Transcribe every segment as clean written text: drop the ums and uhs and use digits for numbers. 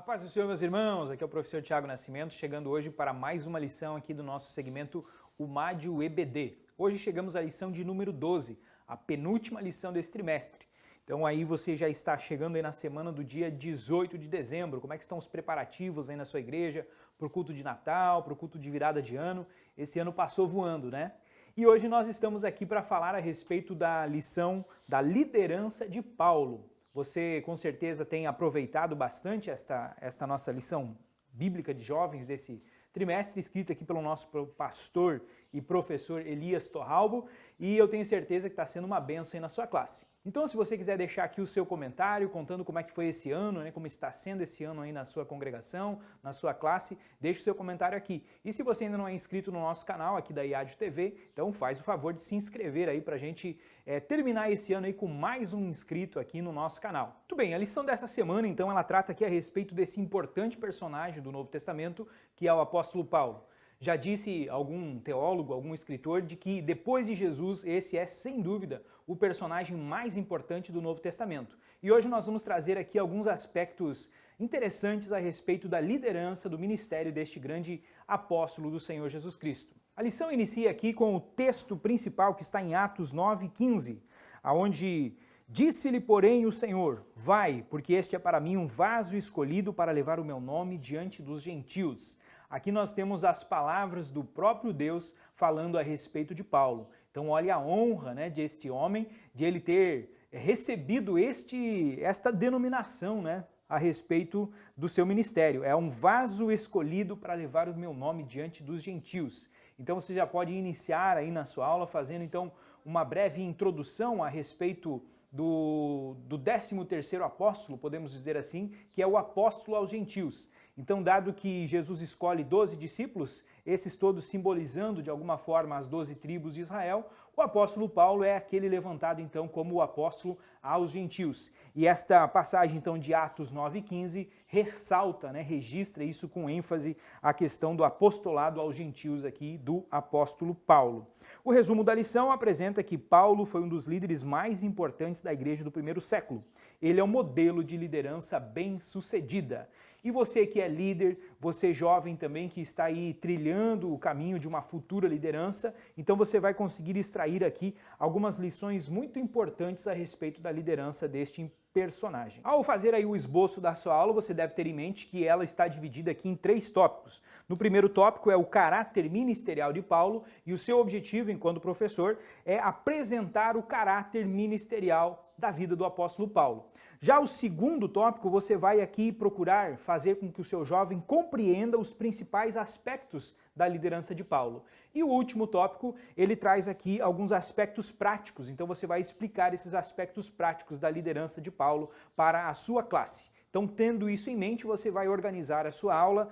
A paz do Senhor, meus irmãos, aqui é o professor Tiago Nascimento, chegando hoje para mais uma lição aqui do nosso segmento UMAD EBD. Hoje chegamos à lição de número 12, a penúltima lição desse trimestre. Então aí você já está chegando aí na semana do dia 18 de dezembro, como é que estão os preparativos aí na sua igreja para o culto de Natal, para o culto de virada de ano? Esse ano passou voando, né? E hoje nós estamos aqui para falar a respeito da lição da liderança de Paulo. Você com certeza tem aproveitado bastante esta nossa lição bíblica de jovens desse trimestre, escrita aqui pelo nosso pastor e professor Elias Torralbo, e eu tenho certeza que está sendo uma bênção aí na sua classe. Então, se você quiser deixar aqui o seu comentário, contando como é que foi esse ano, né, como está sendo esse ano aí na sua congregação, na sua classe, deixe o seu comentário aqui. E se você ainda não é inscrito no nosso canal aqui da IAD TV, então faz o favor de se inscrever aí para a gente terminar esse ano aí com mais um inscrito aqui no nosso canal. Muito bem, a lição dessa semana, então, ela trata aqui a respeito desse importante personagem do Novo Testamento, que é o apóstolo Paulo. Já disse algum teólogo, algum escritor, de que depois de Jesus, esse é, sem dúvida, o personagem mais importante do Novo Testamento. E hoje nós vamos trazer aqui alguns aspectos interessantes a respeito da liderança do ministério deste grande apóstolo do Senhor Jesus Cristo. A lição inicia aqui com o texto principal que está em Atos 9:15, aonde disse-lhe, porém, o Senhor: vai, porque este é para mim um vaso escolhido para levar o meu nome diante dos gentios. Aqui nós temos as palavras do próprio Deus falando a respeito de Paulo. Então olha a honra, né, deste homem, de ele ter recebido esta denominação, né, a respeito do seu ministério. É um vaso escolhido para levar o meu nome diante dos gentios. Então você já pode iniciar aí na sua aula fazendo então uma breve introdução a respeito do 13º apóstolo, podemos dizer assim, que é o apóstolo aos gentios. Então, dado que Jesus escolhe 12 discípulos, esses todos simbolizando de alguma forma as 12 tribos de Israel, o apóstolo Paulo é aquele levantado então como o apóstolo aos gentios. E esta passagem então de Atos 9:15 ressalta, né, registra isso com ênfase a questão do apostolado aos gentios aqui do apóstolo Paulo. O resumo da lição apresenta que Paulo foi um dos líderes mais importantes da igreja do primeiro século. Ele é um modelo de liderança bem-sucedida. E você que é líder, você jovem também que está aí trilhando o caminho de uma futura liderança, então você vai conseguir extrair aqui algumas lições muito importantes a respeito da liderança deste personagem. Ao fazer aí o esboço da sua aula, você deve ter em mente que ela está dividida aqui em 3 tópicos. No primeiro tópico é o caráter ministerial de Paulo, e o seu objetivo enquanto professor é apresentar o caráter ministerial da vida do apóstolo Paulo. Já o segundo tópico, você vai aqui procurar fazer com que o seu jovem compreenda os principais aspectos da liderança de Paulo. E o último tópico, ele traz aqui alguns aspectos práticos, então você vai explicar esses aspectos práticos da liderança de Paulo para a sua classe. Então, tendo isso em mente, você vai organizar a sua aula,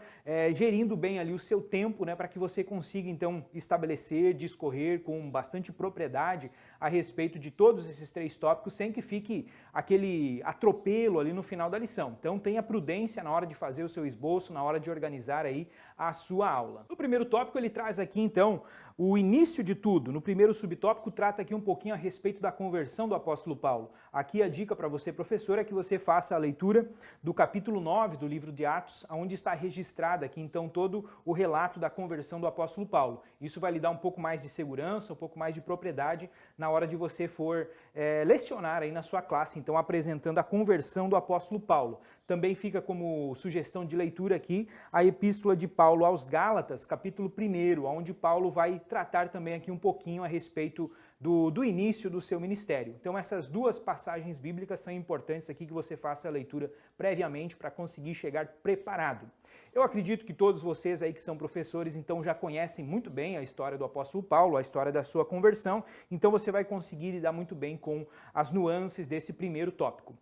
gerindo bem ali o seu tempo, né, para que você consiga, então, estabelecer, discorrer com bastante propriedade a respeito de todos esses 3 tópicos, sem que fique aquele atropelo ali no final da lição. Então, tenha prudência na hora de fazer o seu esboço, na hora de organizar aí a sua aula. No primeiro tópico, ele traz aqui, então, o início de tudo. No primeiro subtópico, trata aqui um pouquinho a respeito da conversão do apóstolo Paulo. Aqui a dica para você, professor, é que você faça a leitura do capítulo 9 do livro de Atos, onde está registrado aqui então todo o relato da conversão do apóstolo Paulo. Isso vai lhe dar um pouco mais de segurança, um pouco mais de propriedade na hora de você for lecionar aí na sua classe, então apresentando a conversão do apóstolo Paulo. Também fica como sugestão de leitura aqui a epístola de Paulo aos Gálatas, capítulo 1, onde Paulo vai tratar também aqui um pouquinho a respeito do início do seu ministério. Então essas 2 passagens bíblicas são importantes aqui que você faça a leitura previamente para conseguir chegar preparado. Eu acredito que todos vocês aí que são professores, então já conhecem muito bem a história do apóstolo Paulo, a história da sua conversão, então você vai conseguir lidar muito bem com as nuances desse primeiro tópico.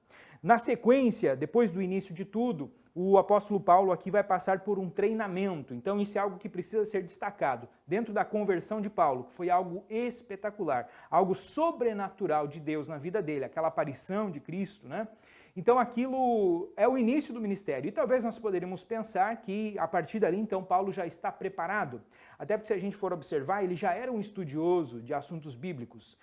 Na sequência, depois do início de tudo, o apóstolo Paulo aqui vai passar por um treinamento, então isso é algo que precisa ser destacado. Dentro da conversão de Paulo, que foi algo espetacular, algo sobrenatural de Deus na vida dele, aquela aparição de Cristo, né? Então aquilo é o início do ministério. E talvez nós poderíamos pensar que a partir dali então Paulo já está preparado. Até porque se a gente for observar, ele já era um estudioso de assuntos bíblicos.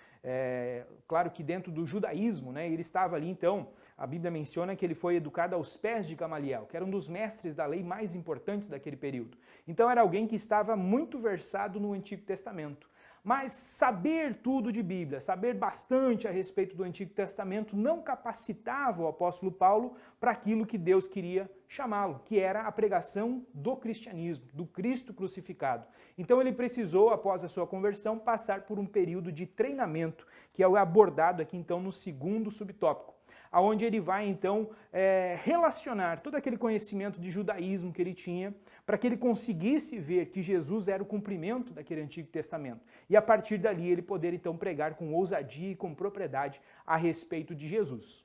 Claro que dentro do judaísmo, né, ele estava ali então, a Bíblia menciona que ele foi educado aos pés de Gamaliel, que era um dos mestres da lei mais importantes daquele período. Então era alguém que estava muito versado no Antigo Testamento. Mas saber tudo de Bíblia, saber bastante a respeito do Antigo Testamento não capacitava o apóstolo Paulo para aquilo que Deus queria chamá-lo, que era a pregação do cristianismo, do Cristo crucificado. Então ele precisou, após a sua conversão, passar por um período de treinamento, que é abordado aqui então no segundo subtópico, aonde ele vai então relacionar todo aquele conhecimento de judaísmo que ele tinha, para que ele conseguisse ver que Jesus era o cumprimento daquele Antigo Testamento. E a partir dali ele poder então pregar com ousadia e com propriedade a respeito de Jesus.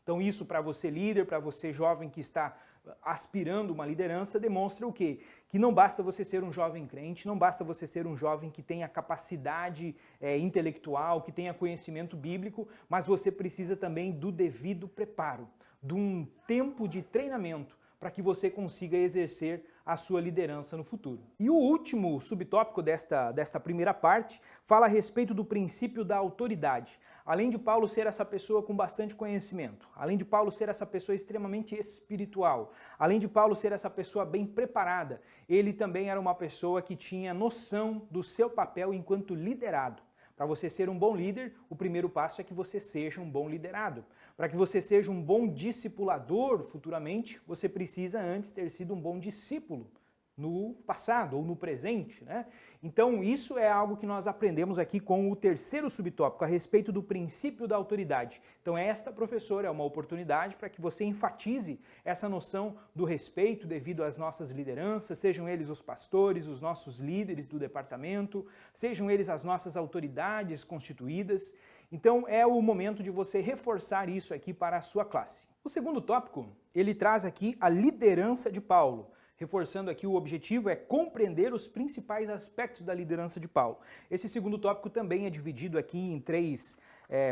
Então isso para você líder, para você jovem que está aspirando uma liderança, demonstra o quê? Que não basta você ser um jovem crente, não basta você ser um jovem que tenha capacidade intelectual, que tenha conhecimento bíblico, mas você precisa também do devido preparo, de um tempo de treinamento para que você consiga exercer a sua liderança no futuro. E o último subtópico desta primeira parte fala a respeito do princípio da autoridade. Além de Paulo ser essa pessoa com bastante conhecimento, além de Paulo ser essa pessoa extremamente espiritual, além de Paulo ser essa pessoa bem preparada, ele também era uma pessoa que tinha noção do seu papel enquanto liderado. Para você ser um bom líder, o primeiro passo é que você seja um bom liderado. Para que você seja um bom discipulador futuramente, você precisa antes ter sido um bom discípulo no passado ou no presente, né? Então isso é algo que nós aprendemos aqui com o terceiro subtópico, a respeito do princípio da autoridade. Então esta, professor, é uma oportunidade para que você enfatize essa noção do respeito devido às nossas lideranças, sejam eles os pastores, os nossos líderes do departamento, sejam eles as nossas autoridades constituídas. Então é o momento de você reforçar isso aqui para a sua classe. O segundo tópico, ele traz aqui a liderança de Paulo. Reforçando aqui, o objetivo é compreender os principais aspectos da liderança de Paulo. Esse segundo tópico também é dividido aqui em três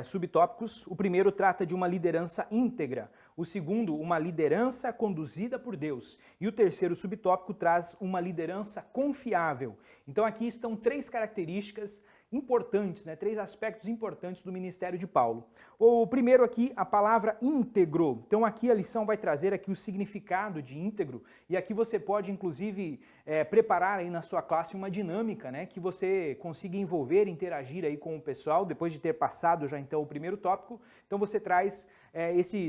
subtópicos. O primeiro trata de uma liderança íntegra. O segundo, uma liderança conduzida por Deus. E o terceiro subtópico traz uma liderança confiável. Então aqui estão três características importantes, né? Três aspectos importantes do ministério de Paulo. O primeiro aqui, a palavra íntegro. Então aqui a lição vai trazer aqui o significado de íntegro, e aqui você pode inclusive preparar aí na sua classe uma dinâmica, né? Que você consiga envolver, interagir aí com o pessoal, depois de ter passado já então o primeiro tópico. Então você traz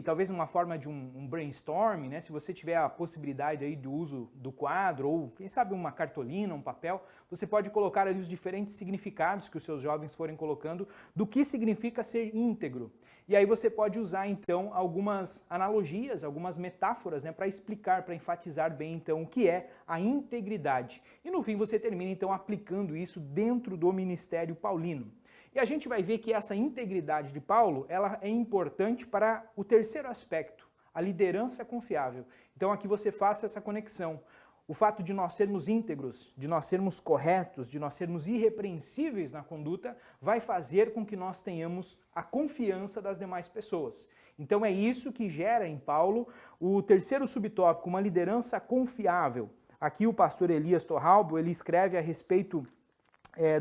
talvez uma forma de um brainstorm, né? Se você tiver a possibilidade aí do uso do quadro, ou quem sabe uma cartolina, um papel, você pode colocar ali os diferentes significados que os seus jovens forem colocando do que significa ser íntegro. E aí você pode usar então algumas analogias, algumas metáforas, né, para explicar, para enfatizar bem então o que é a integridade. E no fim você termina então aplicando isso dentro do ministério paulino. E a gente vai ver que essa integridade de Paulo, ela é importante para o terceiro aspecto, a liderança confiável. Então aqui você faça essa conexão. O fato de nós sermos íntegros, de nós sermos corretos, de nós sermos irrepreensíveis na conduta, vai fazer com que nós tenhamos a confiança das demais pessoas. Então é isso que gera em Paulo o terceiro subtópico, uma liderança confiável. Aqui o pastor Elias Torralbo, ele escreve a respeito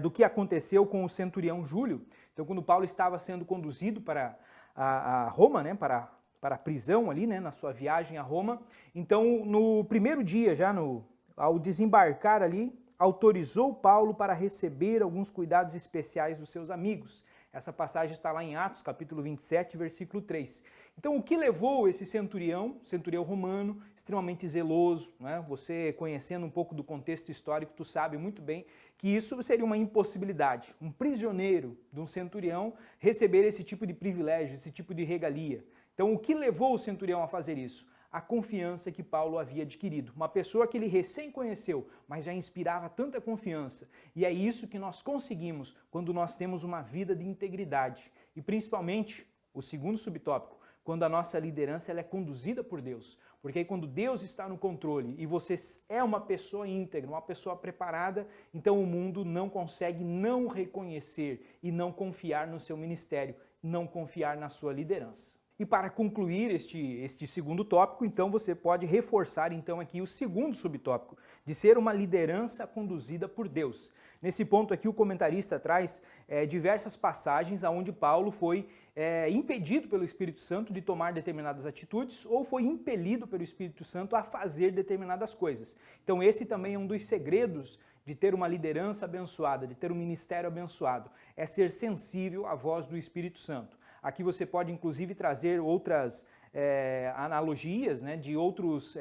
do que aconteceu com o centurião Júlio. Então, quando Paulo estava sendo conduzido para a Roma, né, para a prisão ali, né, na sua viagem a Roma, então, no primeiro dia, ao desembarcar ali, autorizou Paulo para receber alguns cuidados especiais dos seus amigos. Essa passagem está lá em Atos, capítulo 27, versículo 3. Então, o que levou esse centurião romano, extremamente zeloso, né? Você conhecendo um pouco do contexto histórico, tu sabe muito bem que isso seria uma impossibilidade. Um prisioneiro de um centurião receber esse tipo de privilégio, esse tipo de regalia. Então, o que levou o centurião a fazer isso? A confiança que Paulo havia adquirido. Uma pessoa que ele recém conheceu, mas já inspirava tanta confiança. E é isso que nós conseguimos quando nós temos uma vida de integridade. E principalmente, o segundo subtópico, quando a nossa liderança ela é conduzida por Deus. Porque aí quando Deus está no controle e você é uma pessoa íntegra, uma pessoa preparada, então o mundo não consegue não reconhecer e não confiar no seu ministério, não confiar na sua liderança. E para concluir este segundo tópico, então você pode reforçar então aqui o segundo subtópico, de ser uma liderança conduzida por Deus. Nesse ponto aqui o comentarista traz diversas passagens onde Paulo foi impedido pelo Espírito Santo de tomar determinadas atitudes ou foi impelido pelo Espírito Santo a fazer determinadas coisas. Então esse também é um dos segredos de ter uma liderança abençoada, de ter um ministério abençoado, é ser sensível à voz do Espírito Santo. Aqui você pode inclusive trazer outras analogias, né, de outros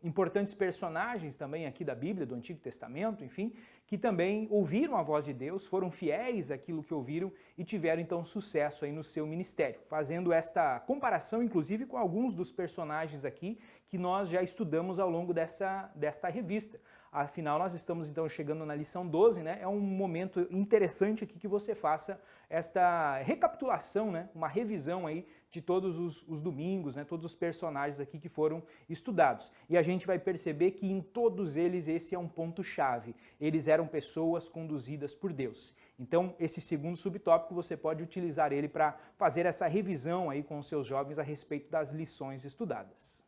importantes personagens também aqui da Bíblia, do Antigo Testamento, enfim, que também ouviram a voz de Deus, foram fiéis àquilo que ouviram e tiveram então sucesso aí no seu ministério, fazendo esta comparação inclusive com alguns dos personagens aqui que nós já estudamos ao longo desta revista. Afinal, nós estamos então chegando na lição 12, né? É um momento interessante aqui que você faça esta recapitulação, né? Uma revisão aí de todos os domingos, né? Todos os personagens aqui que foram estudados. E a gente vai perceber que em todos eles esse é um ponto-chave. Eles eram pessoas conduzidas por Deus. Então, esse segundo subtópico você pode utilizar ele para fazer essa revisão aí com os seus jovens a respeito das lições estudadas.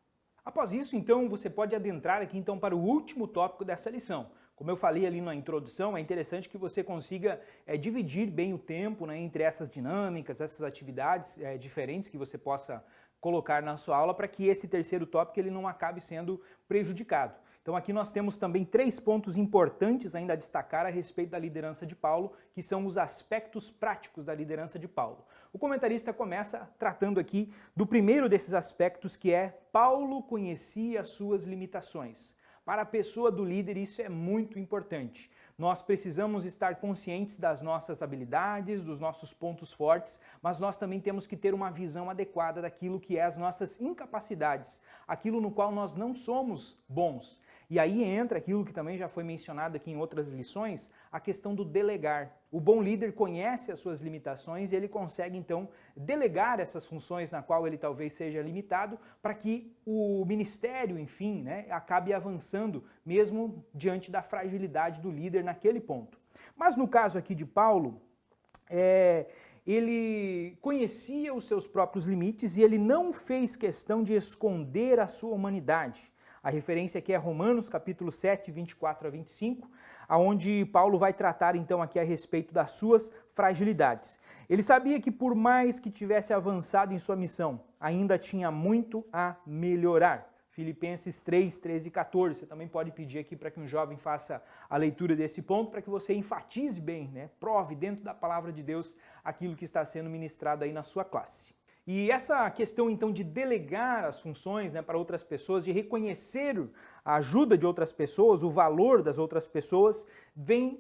Após isso, então, você pode adentrar aqui então para o último tópico dessa lição. Como eu falei ali na introdução, é interessante que você consiga dividir bem o tempo, né, entre essas dinâmicas, essas atividades diferentes que você possa colocar na sua aula para que esse terceiro tópico ele não acabe sendo prejudicado. Então aqui nós temos também 3 pontos importantes ainda a destacar a respeito da liderança de Paulo, que são os aspectos práticos da liderança de Paulo. O comentarista começa tratando aqui do primeiro desses aspectos, que é Paulo conhecia as suas limitações. Para a pessoa do líder isso é muito importante. Nós precisamos estar conscientes das nossas habilidades, dos nossos pontos fortes, mas nós também temos que ter uma visão adequada daquilo que é as nossas incapacidades, aquilo no qual nós não somos bons. E aí entra aquilo que também já foi mencionado aqui em outras lições, a questão do delegar. O bom líder conhece as suas limitações e ele consegue então delegar essas funções na qual ele talvez seja limitado para que o ministério, enfim, né, acabe avançando mesmo diante da fragilidade do líder naquele ponto. Mas no caso aqui de Paulo, ele conhecia os seus próprios limites e ele não fez questão de esconder a sua humanidade. A referência aqui é Romanos, capítulo 7, 24 a 25, onde Paulo vai tratar então aqui a respeito das suas fragilidades. Ele sabia que por mais que tivesse avançado em sua missão, ainda tinha muito a melhorar. Filipenses 3, 13 e 14. Você também pode pedir aqui para que um jovem faça a leitura desse ponto, para que você enfatize bem, né? Prove dentro da palavra de Deus aquilo que está sendo ministrado aí na sua classe. E essa questão então de delegar as funções, né, para outras pessoas, de reconhecer a ajuda de outras pessoas, o valor das outras pessoas, vem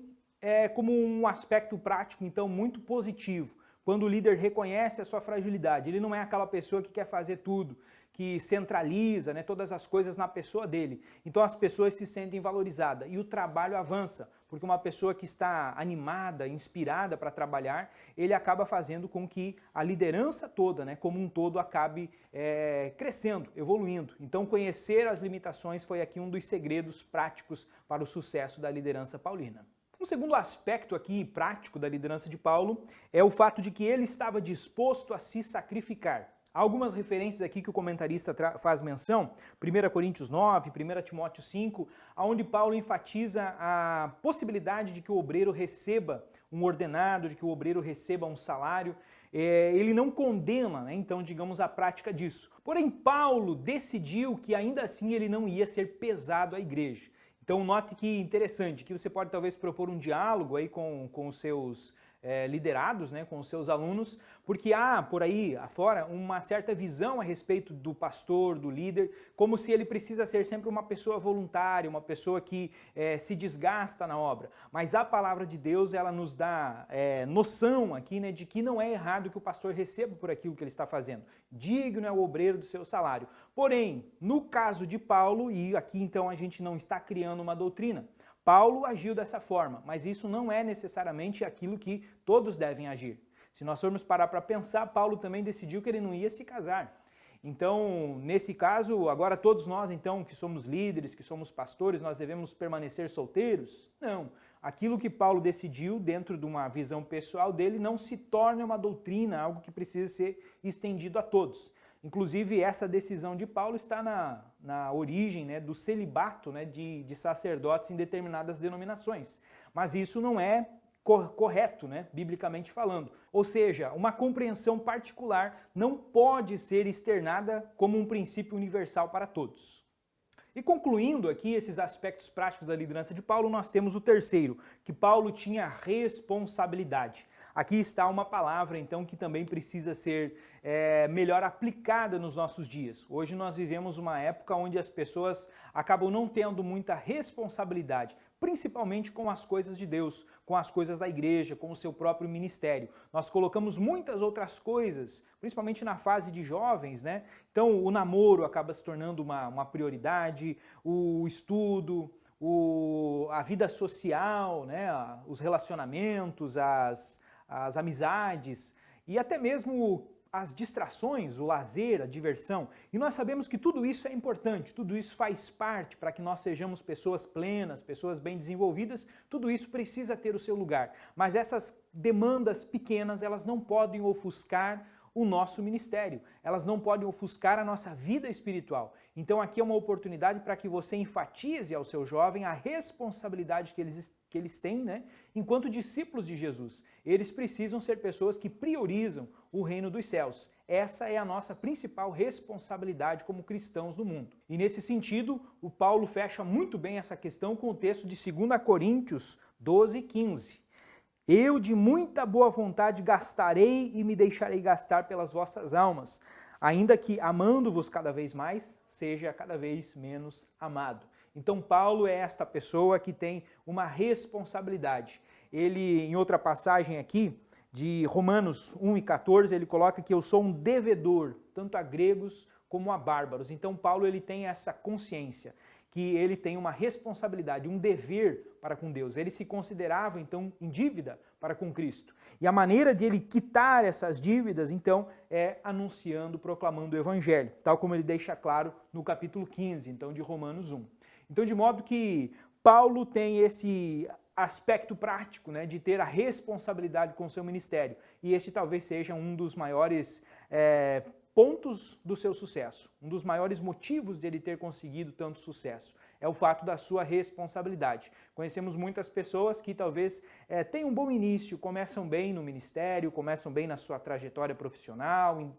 como um aspecto prático então muito positivo. Quando o líder reconhece a sua fragilidade, ele não é aquela pessoa que quer fazer tudo, que centraliza, né, todas as coisas na pessoa dele. Então as pessoas se sentem valorizadas e o trabalho avança, porque uma pessoa que está animada, inspirada para trabalhar, ele acaba fazendo com que a liderança toda, né, como um todo, acabe crescendo, evoluindo. Então conhecer as limitações foi aqui um dos segredos práticos para o sucesso da liderança paulina. Um segundo aspecto aqui prático da liderança de Paulo é o fato de que ele estava disposto a se sacrificar. Há algumas referências aqui que o comentarista faz menção, 1 Coríntios 9, 1 Timóteo 5, onde Paulo enfatiza a possibilidade de que o obreiro receba um ordenado, de que o obreiro receba um salário. Ele não condena, né, então, digamos, a prática disso. Porém, Paulo decidiu que ainda assim ele não ia ser pesado à igreja. Então, note que interessante, que você pode talvez propor um diálogo aí com os seus liderados, né, com os seus alunos, porque há por aí afora uma certa visão a respeito do pastor, do líder, como se ele precisa ser sempre uma pessoa voluntária, uma pessoa que se desgasta na obra. Mas a palavra de Deus, ela nos dá noção aqui, né, de que não é errado que o pastor receba por aquilo que ele está fazendo. Digno é o obreiro do seu salário. Porém, no caso de Paulo, e aqui então a gente não está criando uma doutrina, Paulo agiu dessa forma, mas isso não é necessariamente aquilo que todos devem agir. Se nós formos parar para pensar, Paulo também decidiu que ele não ia se casar. Então, nesse caso, agora todos nós então que somos líderes, que somos pastores, nós devemos permanecer solteiros? Não. aquilo que Paulo decidiu dentro de uma visão pessoal dele não se torne uma doutrina, algo que precisa ser estendido a todos. Inclusive, essa decisão de Paulo está na origem, né, do celibato, né, de sacerdotes em determinadas denominações. Mas isso não é correto, né, biblicamente falando. Ou seja, uma compreensão particular não pode ser externada como um princípio universal para todos. E concluindo aqui esses aspectos práticos da liderança de Paulo, nós temos o terceiro, que Paulo tinha responsabilidade. Aqui está uma palavra, então, que também precisa ser melhor aplicada nos nossos dias. Hoje nós vivemos uma época onde as pessoas acabam não tendo muita responsabilidade, principalmente com as coisas de Deus, com as coisas da igreja, com o seu próprio ministério. Nós colocamos muitas outras coisas, principalmente na fase de jovens, né? Então o namoro acaba se tornando uma prioridade, o estudo, a vida social, né? Os relacionamentos, as amizades e até mesmo as distrações, o lazer, a diversão. E nós sabemos que tudo isso é importante, tudo isso faz parte para que nós sejamos pessoas plenas, pessoas bem desenvolvidas, tudo isso precisa ter o seu lugar. Mas essas demandas pequenas, elas não podem ofuscar o nosso ministério, elas não podem ofuscar a nossa vida espiritual. Então aqui é uma oportunidade para que você enfatize ao seu jovem a responsabilidade que eles têm, né, enquanto discípulos de Jesus. Eles precisam ser pessoas que priorizam o reino dos céus. Essa é a nossa principal responsabilidade como cristãos do mundo. E nesse sentido, o Paulo fecha muito bem essa questão com o texto de 2 Coríntios 12:15. Eu de muita boa vontade gastarei e me deixarei gastar pelas vossas almas, ainda que amando-vos cada vez mais, seja cada vez menos amado. Então Paulo é esta pessoa que tem uma responsabilidade. Ele, em outra passagem aqui, de Romanos 1:14, ele coloca que eu sou um devedor, tanto a gregos como a bárbaros. Então Paulo ele tem essa consciência, que ele tem uma responsabilidade, um dever para com Deus. Ele se considerava, então, em dívida para com Cristo. E a maneira de ele quitar essas dívidas, então, é anunciando, proclamando o Evangelho, tal como ele deixa claro no capítulo 15, então, de Romanos 1. Então, de modo que Paulo tem esse aspecto prático, né, de ter a responsabilidade com o seu ministério. E esse talvez seja um dos maiores pontos do seu sucesso. Um dos maiores motivos de ele ter conseguido tanto sucesso é o fato da sua responsabilidade. Conhecemos muitas pessoas que talvez tenham um bom início, começam bem no ministério, começam bem na sua trajetória profissional, em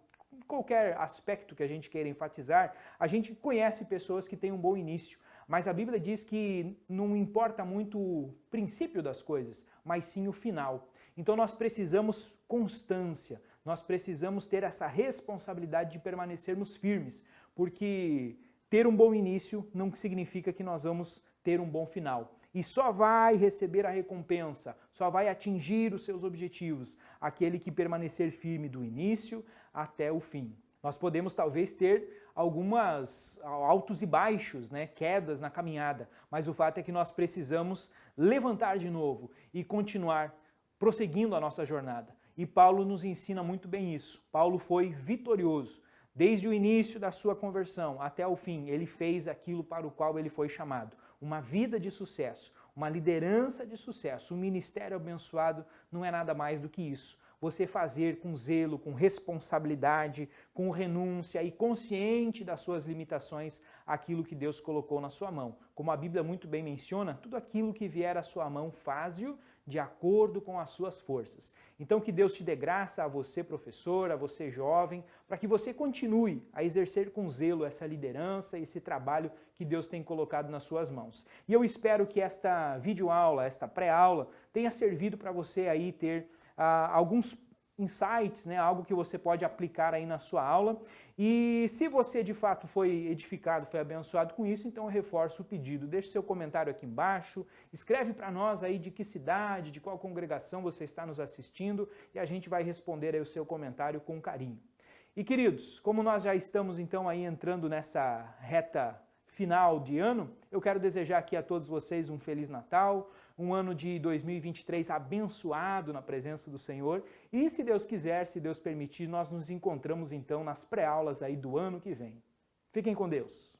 qualquer aspecto que a gente queira enfatizar, a gente conhece pessoas que têm um bom início, mas a Bíblia diz que não importa muito o princípio das coisas, mas sim o final. Então nós precisamos constância, nós precisamos ter essa responsabilidade de permanecermos firmes, porque ter um bom início não significa que nós vamos ter um bom final. E só vai receber a recompensa, só vai atingir os seus objetivos aquele que permanecer firme do início até o fim. Nós podemos talvez ter algumas altos e baixos, né, quedas na caminhada, mas o fato é que nós precisamos levantar de novo e continuar prosseguindo a nossa jornada. E Paulo nos ensina muito bem isso. Paulo foi vitorioso. Desde o início da sua conversão até o fim, ele fez aquilo para o qual ele foi chamado. Uma vida de sucesso, uma liderança de sucesso, um ministério abençoado não é nada mais do que isso. Você fazer com zelo, com responsabilidade, com renúncia e consciente das suas limitações aquilo que Deus colocou na sua mão. Como a Bíblia muito bem menciona, tudo aquilo que vier à sua mão, faze-o de acordo com as suas forças. Então que Deus te dê graça a você, professor, a você, jovem, para que você continue a exercer com zelo essa liderança, esse trabalho que Deus tem colocado nas suas mãos. E eu espero que esta videoaula, esta pré-aula, tenha servido para você aí ter alguns insights, né, algo que você pode aplicar aí na sua aula. E se você de fato foi edificado, foi abençoado com isso, então eu reforço o pedido. Deixe seu comentário aqui embaixo, escreve para nós aí de que cidade, de qual congregação você está nos assistindo e a gente vai responder aí o seu comentário com carinho. E queridos, como nós já estamos então aí entrando nessa reta final de ano, eu quero desejar aqui a todos vocês um Feliz Natal, um ano de 2023 abençoado na presença do Senhor e, se Deus quiser, se Deus permitir, nós nos encontramos então nas pré-aulas aí do ano que vem. Fiquem com Deus!